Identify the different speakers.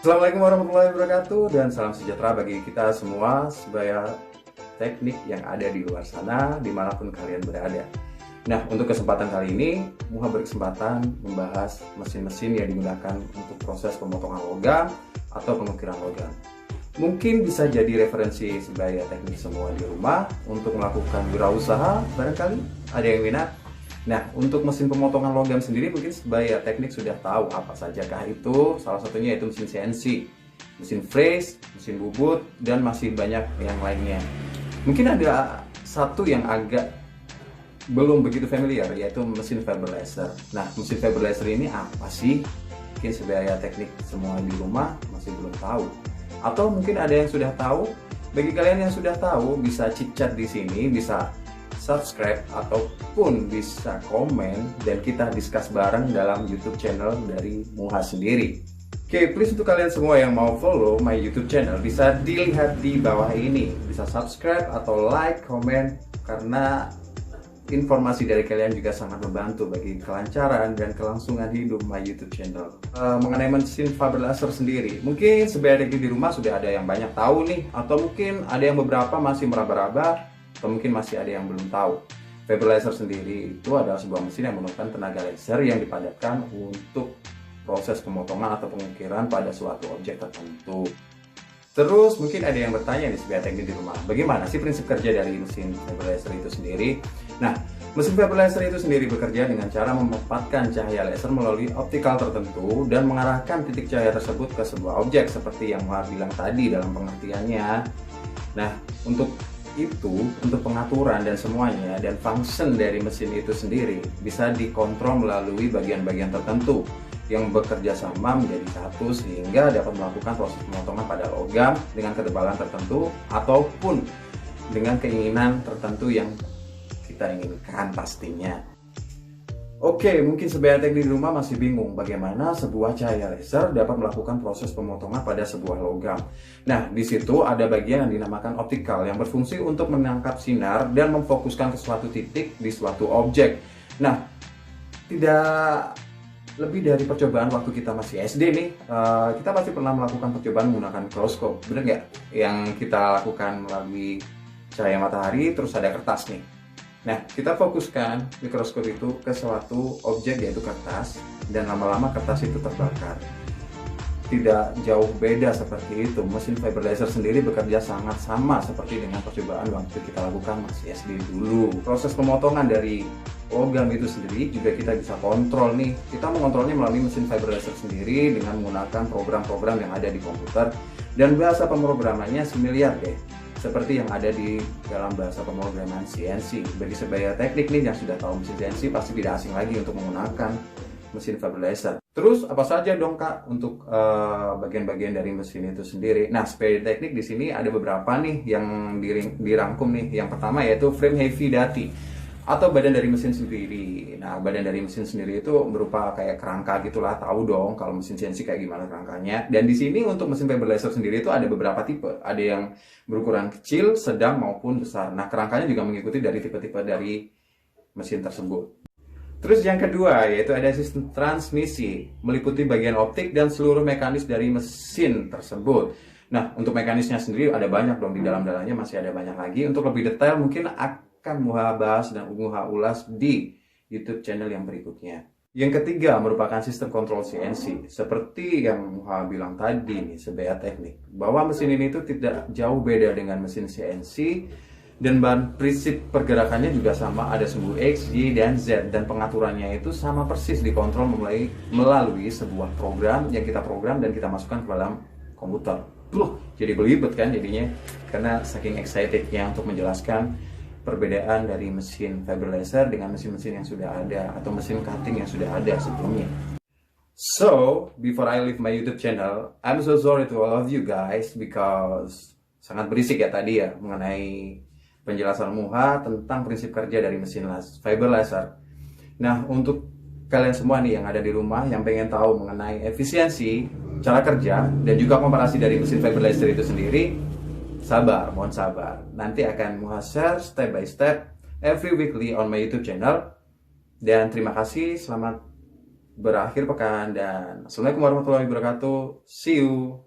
Speaker 1: Assalamualaikum warahmatullahi wabarakatuh dan salam sejahtera bagi kita semua sebaya teknik yang ada di luar sana dimanapun kalian berada. Nah, untuk kesempatan kali ini Muha berkesempatan membahas mesin-mesin yang digunakan untuk proses pemotongan logam atau pengukiran logam. Mungkin bisa jadi referensi sebaya teknik semua di rumah untuk melakukan wirausaha, barangkali ada yang minat. Nah, untuk mesin pemotongan logam sendiri mungkin sebaya teknik sudah tahu apa sajakah itu. Salah satunya yaitu mesin CNC, mesin freeze, mesin bubut, dan masih banyak yang lainnya. Mungkin ada satu yang agak belum begitu familiar, yaitu mesin fiber laser. Nah, mesin fiber laser ini apa sih? Mungkin sebaya teknik semua di rumah masih belum tahu. Atau mungkin ada yang sudah tahu. Bagi kalian yang sudah tahu, bisa chit-chat di sini, bisa subscribe ataupun bisa komen dan kita discuss bareng dalam YouTube channel dari Muha sendiri. Oke, please untuk kalian semua yang mau follow my YouTube channel bisa dilihat di bawah ini. Bisa subscribe atau like, komen karena informasi dari kalian juga sangat membantu bagi kelancaran dan kelangsungan hidup my YouTube channel. Mengenai mesin fiber laser sendiri, mungkin sebagian di rumah sudah ada yang banyak tahu nih, atau mungkin ada yang beberapa masih meraba-raba, atau mungkin masih ada yang belum tahu. Fiber laser sendiri itu adalah sebuah mesin yang menggunakan tenaga laser yang dipadatkan untuk proses pemotongan atau pengukiran pada suatu objek tertentu. Terus mungkin ada yang bertanya nih sebagai teknik di rumah, bagaimana sih prinsip kerja dari mesin fiber laser itu sendiri? Nah, mesin fiber laser itu sendiri bekerja dengan cara memanfaatkan cahaya laser melalui optikal tertentu dan mengarahkan titik cahaya tersebut ke sebuah objek seperti yang Muha bilang tadi dalam pengertiannya. Nah, untuk pengaturan dan semuanya dan function dari mesin itu sendiri bisa dikontrol melalui bagian-bagian tertentu yang bekerja sama menjadi satu sehingga dapat melakukan proses pemotongan pada logam dengan ketebalan tertentu ataupun dengan keinginan tertentu yang kita inginkan pastinya. Oke, mungkin sebagian teknik di rumah masih bingung bagaimana sebuah cahaya laser dapat melakukan proses pemotongan pada sebuah logam. Nah, di situ ada bagian yang dinamakan optikal yang berfungsi untuk menangkap sinar dan memfokuskan ke suatu titik di suatu objek. Nah, tidak lebih dari percobaan waktu kita masih SD nih, kita pasti pernah melakukan percobaan menggunakan mikroskop, bener nggak? Yang kita lakukan melalui cahaya matahari, terus ada kertas nih. Nah, kita fokuskan mikroskop itu ke suatu objek yaitu kertas dan lama-lama kertas itu terbakar. Tidak jauh beda seperti itu. Mesin fiber laser sendiri bekerja sangat sama seperti dengan percobaan waktu kita lakukan masih SD dulu. Proses pemotongan dari logam itu sendiri juga kita bisa kontrol nih. Kita mengontrolnya melalui mesin fiber laser sendiri dengan menggunakan program-program yang ada di komputer dan bahasa pemrogramannya semiliar deh, seperti yang ada di dalam bahasa pemrograman CNC. Bagi sebaya teknik nih yang sudah tahu mesin CNC pasti tidak asing lagi untuk menggunakan mesin fiber laser. Terus apa saja dong Kak untuk bagian-bagian dari mesin itu sendiri? Nah, sebaya teknik di sini ada beberapa nih yang dirangkum nih. Yang pertama yaitu frame heavy duty atau badan dari mesin sendiri. Nah, badan dari mesin sendiri itu berupa kayak kerangka gitulah, tahu dong kalau mesin CNC kayak gimana kerangkanya. Dan di sini untuk mesin fiber laser sendiri itu ada beberapa tipe. Ada yang berukuran kecil, sedang maupun besar. Nah, kerangkanya juga mengikuti dari tipe-tipe dari mesin tersebut. Terus yang kedua yaitu ada sistem transmisi, meliputi bagian optik dan seluruh mekanis dari mesin tersebut. Nah, untuk mekanisnya sendiri ada banyak dong, di dalamnya masih ada banyak lagi. Untuk lebih detail mungkin akan Muha bahas dan Muha ulas di YouTube channel yang berikutnya. Yang ketiga merupakan sistem kontrol CNC. Seperti yang Muha bilang tadi nih, sebaya teknik, bahwa mesin ini itu tidak jauh beda dengan mesin CNC dan prinsip pergerakannya juga sama, ada sumbu X, Y, dan Z, dan pengaturannya itu sama persis dikontrol melalui sebuah program yang kita program dan kita masukkan ke dalam komputer. Jadi belibet kan jadinya karena saking excitednya untuk menjelaskan perbedaan dari mesin fiber laser dengan mesin-mesin yang sudah ada atau mesin cutting yang sudah ada sebelumnya. So, before I leave my YouTube channel, I'm so sorry to all of you guys because sangat berisik ya tadi ya mengenai penjelasan Muha tentang prinsip kerja dari mesin fiber laser. Nah, untuk kalian semua nih yang ada di rumah yang pengen tahu mengenai efisiensi, cara kerja, dan juga komparasi dari mesin fiber laser itu sendiri, sabar, mohon sabar. Nanti akan Muha share step by step every weekly on my YouTube channel. Dan terima kasih, selamat berakhir pekan dan Assalamualaikum warahmatullahi wabarakatuh. See you.